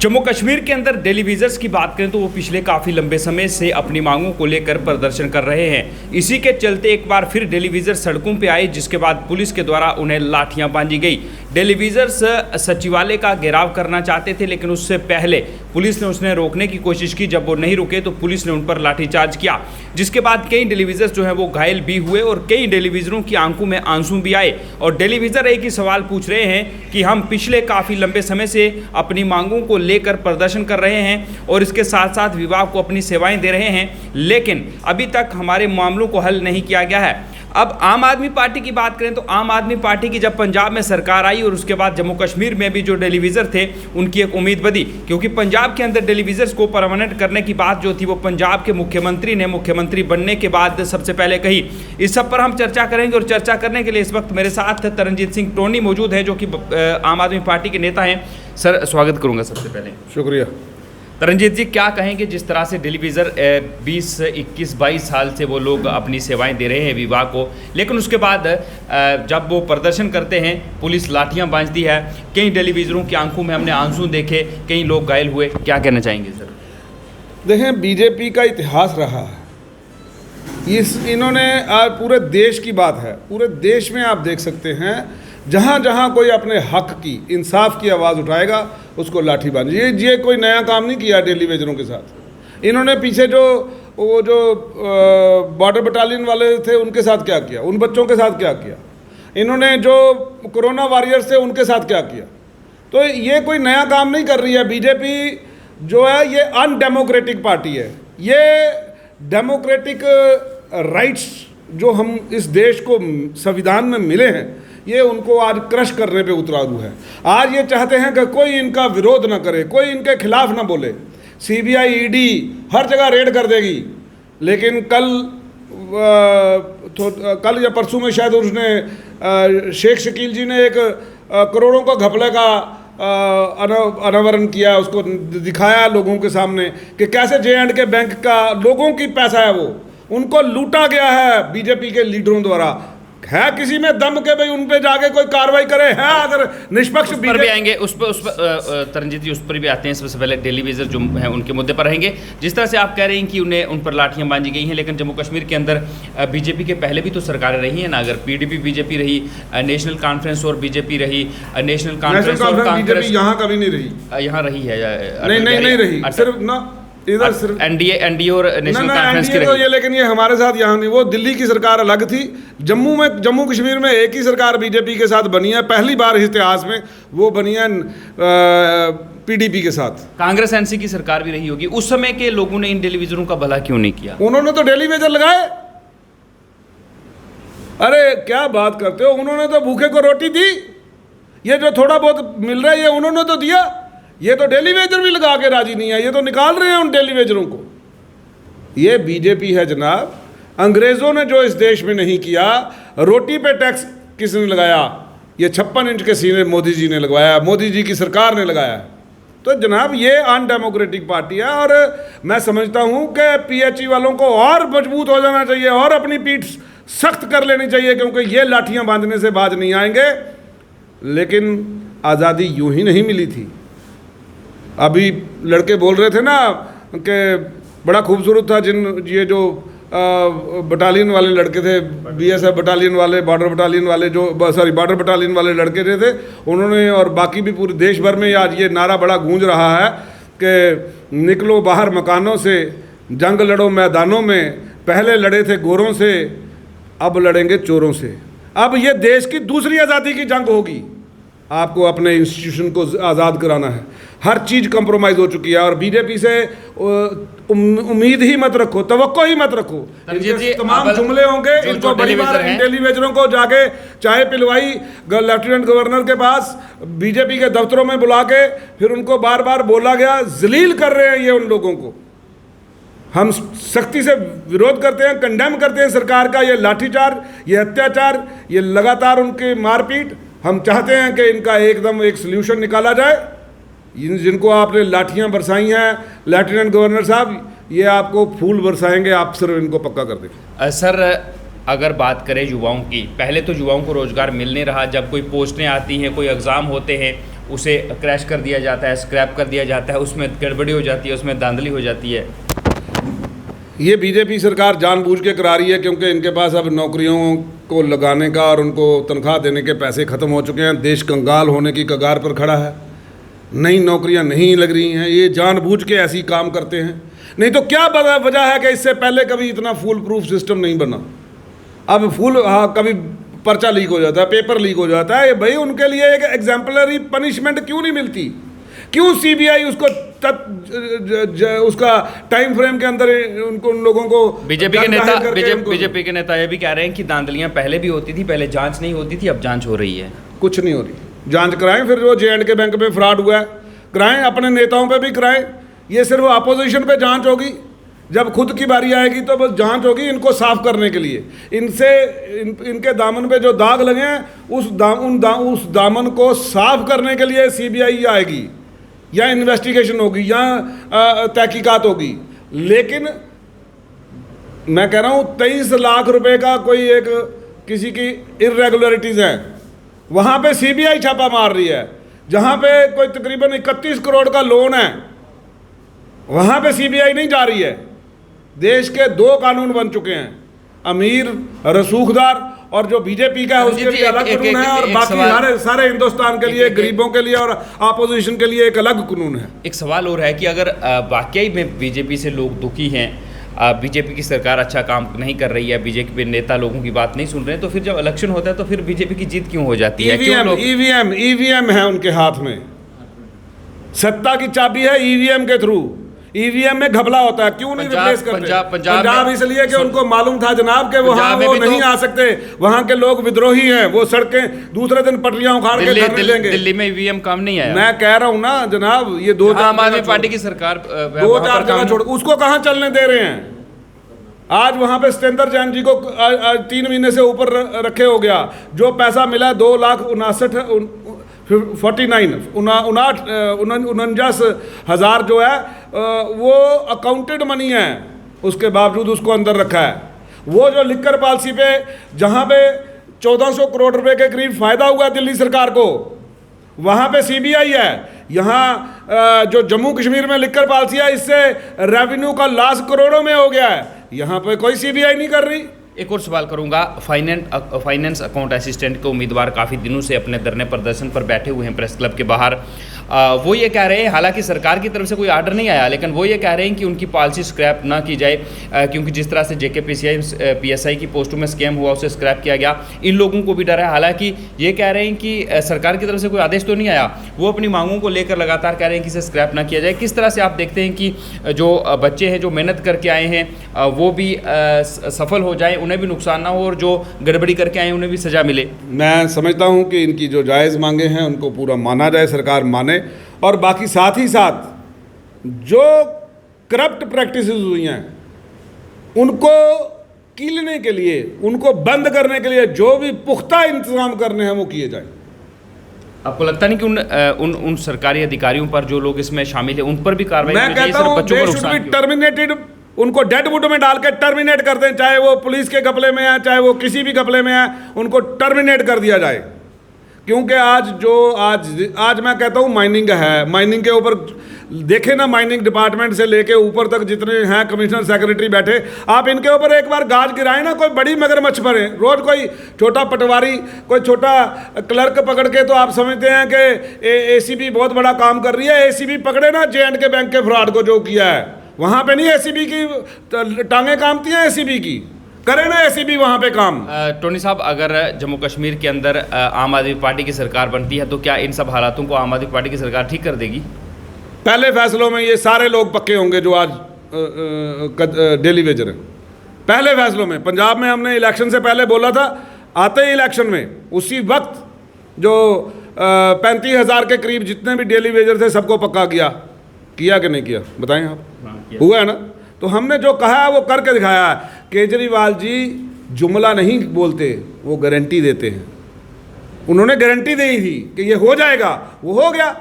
जम्मू कश्मीर के अंदर टेलीविजन्स की बात करें तो वो पिछले काफ़ी लंबे समय से अपनी मांगों को लेकर प्रदर्शन कर रहे हैं। इसी के चलते एक बार फिर टेलीविजन सड़कों पे आए, जिसके बाद पुलिस के द्वारा उन्हें लाठियां बांधी गई। टेलीविजन्स सचिवालय का घेराव करना चाहते थे, लेकिन उससे पहले पुलिस ने उन्हें रोकने की कोशिश की। जब वो नहीं रुके तो पुलिस ने उन पर लाठीचार्ज किया, जिसके बाद कई टेलीविजन्स जो है वो घायल भी हुए और कई टेलीविजनों की आंखों में आंसू भी आए। और टेलीविजन एक ही सवाल पूछ रहे हैं कि हम पिछले काफ़ी लंबे समय से अपनी मांगों को लेकर प्रदर्शन कर रहे हैं और इसके साथ साथ विभाग को अपनी सेवाएं दे रहे हैं, लेकिन अभी तक हमारे मामलों को हल नहीं किया गया है। अब आम आदमी पार्टी की बात करें तो आम आदमी पार्टी की जब पंजाब में सरकार आई और उसके बाद जम्मू कश्मीर में भी जो टेलीविजन थे उनकी एक उम्मीद बधी, क्योंकि पंजाब के अंदर टेलीविजन को परमानेंट करने की बात जो थी वो पंजाब के मुख्यमंत्री ने मुख्यमंत्री बनने के बाद सबसे पहले कही। इस सब पर हम चर्चा करेंगे और चर्चा करने के लिए इस वक्त मेरे साथ तरनजीत सिंह टोनी मौजूद है, जो कि आम आदमी पार्टी के नेता हैं। सर, स्वागत करूँगा सबसे पहले। शुक्रिया। तरनजीत जी, क्या कहेंगे जिस तरह से टेलीविज़न 20, 21, 22 साल से वो लोग अपनी सेवाएं दे रहे हैं विभाग को, लेकिन उसके बाद जब वो प्रदर्शन करते हैं पुलिस लाठियां बांधती है, कई टेलीविज़नों की आंखों में हमने आंसू देखे, कई लोग घायल हुए, क्या कहना चाहेंगे सर? देखें, बीजेपी का इतिहास रहा है, इन्होंने आज पूरे देश की बात है, पूरे देश में आप देख सकते हैं जहाँ जहाँ कोई अपने हक की, इंसाफ की आवाज़ उठाएगा उसको लाठी बांधी। ये कोई नया काम नहीं किया टेलीविजनों के साथ। इन्होंने पीछे जो बॉर्डर बटालियन वाले थे उनके साथ क्या किया, उन बच्चों के साथ क्या किया, इन्होंने जो कोरोना वॉरियर्स थे उनके साथ क्या किया। तो ये कोई नया काम नहीं कर रही है। बीजेपी जो है ये अनडेमोक्रेटिक पार्टी है। ये डेमोक्रेटिक राइट्स जो हम इस देश को संविधान में मिले हैं, ये उनको आज क्रश करने पे उतरारू है। आज ये चाहते हैं कि कोई इनका विरोध ना करे, कोई इनके खिलाफ ना बोले। सीबीआई, ईडी हर जगह रेड कर देगी, लेकिन कल या परसों में शायद उसने शेख शकील जी ने एक करोड़ों का घपले का अनावरण किया, उसको दिखाया लोगों के सामने कि कैसे J&K बैंक का लोगों की पैसा है, वो उनको लूटा गया है बीजेपी के लीडरों द्वारा। है किसी में दम के भाई उन पे जाके कोई कार्रवाई करे? है अगर निष्पक्ष पर भी आएंगे उस पर तरनजीत जी, उस पर भी आते हैं। सबसे पहले टेलीविजन जो है उनके मुद्दे पर रहेंगे। जिस तरह से आप कह रहे हैं कि उन पर लाठियां बांधी गई हैं, लेकिन जम्मू कश्मीर के अंदर बीजेपी के पहले भी तो सरकारें रही हैं ना। अगर PDP बीजेपी रही, नेशनल कॉन्फ्रेंस और बीजेपी रही, नेशनल कॉन्फ्रेंस और कांग्रेस यहाँ कभी नहीं रही, यहाँ रही है नहीं रही, सिर्फ ना इधर सिर्फ एनडीए और नेशनल कॉन्फ्रेंस की तो ये, लेकिन ये हमारे साथ यहाँ नहीं। वो दिल्ली की सरकार अलग थी, जम्मू कश्मीर में एक ही सरकार बीजेपी के साथ बनी है, पहली बार इतिहास में वो बनी है PDP के साथ। कांग्रेस NC की सरकार भी रही होगी। उस समय के लोगों ने इन टेलीविजनों का भला क्यों नहीं किया? उन्होंने तो टेलीविजन लगाए। अरे क्या बात करते हो, उन्होंने तो भूखे को रोटी दी। ये जो थोड़ा बहुत मिल रहा है ये उन्होंने तो दिया। ये तो टेलीविजन भी लगा के राजी नहीं है, ये तो निकाल रहे हैं उन टेलीविजनों को। ये बीजेपी है जनाब। अंग्रेजों ने जो इस देश में नहीं किया, रोटी पे टैक्स किसने लगाया? ये 56 इंच के सीने मोदी जी ने लगवाया, मोदी जी की सरकार ने लगाया। तो जनाब ये अनडेमोक्रेटिक पार्टी है और मैं समझता हूँ कि PHE वालों को और मजबूत हो जाना चाहिए और अपनी पीठ सख्त कर लेनी चाहिए, क्योंकि ये लाठियाँ बांधने से बाज नहीं आएंगे। लेकिन आज़ादी यूं ही नहीं मिली थी। अभी लड़के बोल रहे थे ना कि बड़ा खूबसूरत था ये जो बटालियन वाले लड़के थे, BSF बटालियन वाले, बॉर्डर बटालियन वाले, बॉर्डर बटालियन वाले लड़के थे, उन्होंने और बाकी भी पूरे देश भर में आज ये नारा बड़ा गूंज रहा है कि निकलो बाहर मकानों से, जंग लड़ो मैदानों में, पहले लड़े थे गोरों से, अब लड़ेंगे चोरों से। अब ये देश की दूसरी आज़ादी की जंग होगी। आपको अपने इंस्टीट्यूशन को आज़ाद कराना है। हर चीज़ कंप्रोमाइज़ हो चुकी है और बीजेपी से उम्मीद ही मत रखो, तवक्को ही मत रखो। तमाम जुमले होंगे, इनको बड़ी बार टेलीविजनों को जाके चाय पिलवाई लेफ्टिनेंट गवर्नर के पास, बीजेपी के दफ्तरों में बुला के फिर उनको बार बार बोला गया, जलील कर रहे हैं ये उन लोगों को। हम सख्ती से विरोध करते हैं, कंडेम करते हैं सरकार का ये लाठीचार्ज, ये अत्याचार, ये लगातार उनकी मारपीट। हम चाहते हैं कि इनका एकदम एक सल्यूशन निकाला जाए। जिनको आपने लाठियां बरसाई हैं लेफ्टिनेंट गवर्नर साहब, ये आपको फूल बरसाएंगे, आप सिर्फ इनको पक्का कर दें। सर, अगर बात करें युवाओं की, पहले तो युवाओं को रोज़गार मिल नहीं रहा। जब कोई पोस्टें आती हैं, कोई एग्ज़ाम होते हैं उसे क्रैश कर दिया जाता है, स्क्रैप कर दिया जाता है, उसमें गड़बड़ी हो जाती है, उसमें धांधली हो जाती है। ये बीजेपी सरकार जानबूझ के करा रही है, क्योंकि इनके पास अब नौकरियों को लगाने का और उनको तनख्वाह देने के पैसे ख़त्म हो चुके हैं। देश कंगाल होने की कगार पर खड़ा है, नई नौकरियां नहीं लग रही हैं। ये जानबूझ के ऐसी काम करते हैं। नहीं तो क्या वजह है कि इससे पहले कभी इतना फूल प्रूफ सिस्टम नहीं बना। अब कभी पर्चा लीक हो जाता है, पेपर लीक हो जाता है। भाई उनके लिए एक एग्जाम्पलरी पनिशमेंट क्यों नहीं मिलती? क्यों सीबीआई उसको उसका टाइम फ्रेम के अंदर उन लोगों को बीजेपी के नेता ये भी कह रहे हैं कि धांधलियां पहले भी होती थी, पहले जांच नहीं होती थी, अब जांच हो रही है। कुछ नहीं हो रही। जांच कराएं, फिर जो J&K बैंक में फ्रॉड हुआ है कराएं, अपने नेताओं पे भी कराएं। ये सिर्फ अपोजिशन पे जांच होगी, जब खुद की बारी आएगी तो बस जांच होगी इनको साफ करने के लिए। इनके दामन पे जो दाग लगे हैं उस दामन को साफ करने के लिए सीबीआई आएगी, या इन्वेस्टिगेशन होगी, या तहकीकात होगी। लेकिन मैं कह रहा हूँ 23 लाख रुपए का कोई एक किसी की इरेगुलरिटीज़ हैं, वहाँ पे सीबीआई छापा मार रही है। जहाँ पे कोई तकरीबन 31 करोड़ का लोन है, वहाँ पे सीबीआई नहीं जा रही है। देश के 2 कानून बन चुके हैं, अमीर रसूखदार और जो बीजेपी का है उसके लिए अलग कानून है, और बाकी सारे हिंदुस्तान के लिए, गरीबों के लिए और अपोजिशन के लिए एक अलग कानून है। एक सवाल और है कि अगर वाकई में बीजेपी से लोग दुखी हैं, बीजेपी की सरकार अच्छा काम नहीं कर रही है, बीजेपी नेता लोगों की बात नहीं सुन रहे हैं, तो फिर जब इलेक्शन होता है तो फिर बीजेपी की जीत क्यों हो जाती है? ईवीएम है उनके हाथ में, सत्ता की चाबी है ईवीएम के थ्रू। ईवीएम में घपला होता है, क्यों नहीं रिप्लेस करते? पंजाब इसलिए कि उनको मालूम था जनाब कि वहाँ वो नहीं आ सकते, वहाँ के लोग विद्रोही हैं, वो सड़कें दूसरे दिन पटरियां उखाड़ के धरने देंगे। दिल्ली में ईवीएम काम नहीं आया। मैं कह रहा हूँ ना जनाब, ये 2-4 आम आदमी पार्टी की सरकार 2-4 जगह छोड़, उसको कहाँ चलने दे रहे हैं? आज वहाँ पे सत्येंद्र जैन जी को 3 महीने से ऊपर रखे हो गया। जो पैसा मिला 2,59,000 जो है वो अकाउंटेड मनी है, उसके बावजूद उसको अंदर रखा है। वो जो लिकर पॉलिसी पे जहाँ पे 1400 करोड़ रुपए के करीब फायदा हुआ दिल्ली सरकार को, वहाँ पे सीबीआई है। यहाँ जो जम्मू कश्मीर में लिकर पॉलिसी है, इससे रेवेन्यू का लॉस करोड़ों में हो गया है, यहाँ पे कोई सीबीआई नहीं कर रही। एक और सवाल करूंगा, फाइनेंस अकाउंट असिस्टेंट के उम्मीदवार काफ़ी दिनों से अपने धरने प्रदर्शन पर बैठे हुए हैं प्रेस क्लब के बाहर। वो ये कह रहे हैं, हालांकि सरकार की तरफ से कोई आर्डर नहीं आया, लेकिन वो ये कह रहे हैं कि उनकी पॉलिसी स्क्रैप ना की जाए, क्योंकि जिस तरह से JK की पोस्टों में स्कैम हुआ उसे स्क्रैप किया गया। इन लोगों को भी डर है। हालांकि ये कह रहे हैं कि सरकार की तरफ से कोई आदेश तो नहीं आया, वो अपनी मांगों को लेकर लगातार कह रहे हैं कि इसे स्क्रैप ना किया जाए। किस तरह से आप देखते हैं कि जो बच्चे हैं, जो मेहनत करके आए हैं, वो भी सफल हो जाए, उन्हें भी नुकसान ना हो, और जो गड़बड़ी करके आए उन्हें भी सजा मिले? मैं समझता हूं कि इनकी जो जायज़ मांगे हैं उनको पूरा माना जाए, सरकार माने, और बाकी साथ ही साथ जो करप्ट प्रैक्टिसेस हुई हैं उनको कीलने के लिए, उनको बंद करने के लिए जो भी पुख्ता इंतजाम करने हैं वो किए जाए। आपको लगता नहीं कि उन सरकारी अधिकारियों पर, जो लोग इसमें शामिल हैं, उन पर भी कार्रवाई? मैं कहता हूं दे शुड बी टर्मिनेटेड, उनको डेडवुड में डाल के टर्मिनेट कर दें, चाहे वो पुलिस के घपले में है, चाहे वो किसी भी घपले में है, उनको टर्मिनेट कर दिया जाए। क्योंकि आज मैं कहता हूँ माइनिंग है, माइनिंग के ऊपर देखें ना, माइनिंग डिपार्टमेंट से लेके ऊपर तक जितने हैं कमिश्नर सेक्रेटरी बैठे, आप इनके ऊपर एक बार गाज गिराएं ना, कोई बड़ी मगरमच्छ भरे। रोज कोई छोटा पटवारी, कोई छोटा क्लर्क पकड़ के तो आप समझते हैं कि ACB बहुत बड़ा काम कर रही है। ACB पकड़े ना J&K बैंक के फ्रॉड को जो किया है, वहाँ पे नहीं ACB की टांगें कामती हैं, ACB की करे ना ACB वहाँ पे काम। टोनी साहब, अगर जम्मू कश्मीर के अंदर आम आदमी पार्टी की सरकार बनती है तो क्या इन सब हालातों को आम आदमी पार्टी की सरकार ठीक कर देगी? पहले फैसलों में ये सारे लोग पक्के होंगे जो आज डेली वेजर हैं। पहले फैसलों में पंजाब में हमने इलेक्शन से पहले बोला था, आते ही इलेक्शन में उसी वक्त जो 35,000 के करीब जितने भी डेली वेजर थे सबको पक्का किया कि नहीं किया? बताएं आप। हुआ है ना? तो हमने जो कहा है वो करके दिखाया है। केजरीवाल जी जुमला नहीं बोलते, वो गारंटी देते हैं। उन्होंने गारंटी दी थी कि ये हो जाएगा, वो हो गया।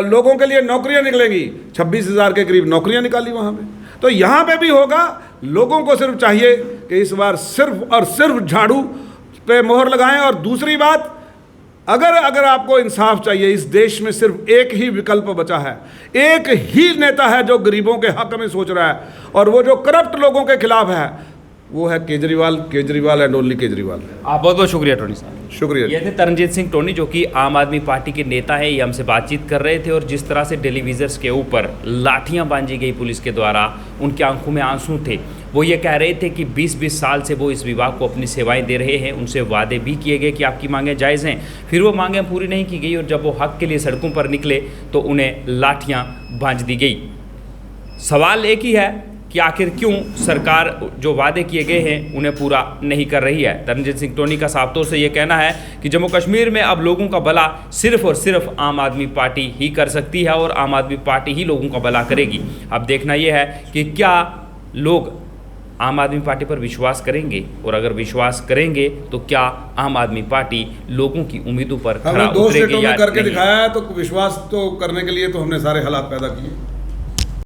लोगों के लिए नौकरियां निकलेंगी, 26,000 के करीब नौकरियां निकाली वहाँ पे। तो यहाँ पे भी होगा। लोगों को सिर्फ चाहिए कि इस बार सिर्फ और सिर्फ झाड़ू पे मोहर लगाएं। और दूसरी बात, अगर आपको इंसाफ चाहिए, इस देश में सिर्फ एक ही विकल्प बचा है, एक ही नेता है जो गरीबों के हक में सोच रहा है, और वो जो करप्ट लोगों के खिलाफ है वो है केजरीवाल एंड ओनली केजरीवाल। आप बहुत बहुत शुक्रिया टोनी साहब। शुक्रिया। ये थे तरनजीत सिंह टोनी, जो कि आम आदमी पार्टी के नेता हैं। ये हमसे बातचीत कर रहे थे, और जिस तरह से टेलीविजर्स के ऊपर लाठियां बांधी गई पुलिस के द्वारा, उनकी आंखों में आंसू थे। वो ये कह रहे थे कि 20-20 साल से वो इस विभाग को अपनी सेवाएं दे रहे हैं, उनसे वादे भी किए गए कि आपकी मांगें जायज़ हैं, फिर वो मांगें पूरी नहीं की गई, और जब वो हक के लिए सड़कों पर निकले तो उन्हें लाठियाँ बांध दी गई। सवाल एक ही है कि आखिर क्यों सरकार जो वादे किए गए हैं उन्हें पूरा नहीं कर रही है। तरनजीत सिंह टोनी का साफ तौर से ये कहना है कि जम्मू कश्मीर में अब लोगों का भला सिर्फ और सिर्फ आम आदमी पार्टी ही कर सकती है, और आम आदमी पार्टी ही लोगों का भला करेगी। अब देखना यह है कि क्या लोग आम आदमी पार्टी पर विश्वास करेंगे, और अगर विश्वास करेंगे तो क्या आम आदमी पार्टी लोगों की उम्मीदों पर खरा हमने 2 उतरेगी स्टेटों या में करके नहीं। दिखाया है, तो विश्वास तो करने के लिए तो हमने सारे हालात पैदा किए।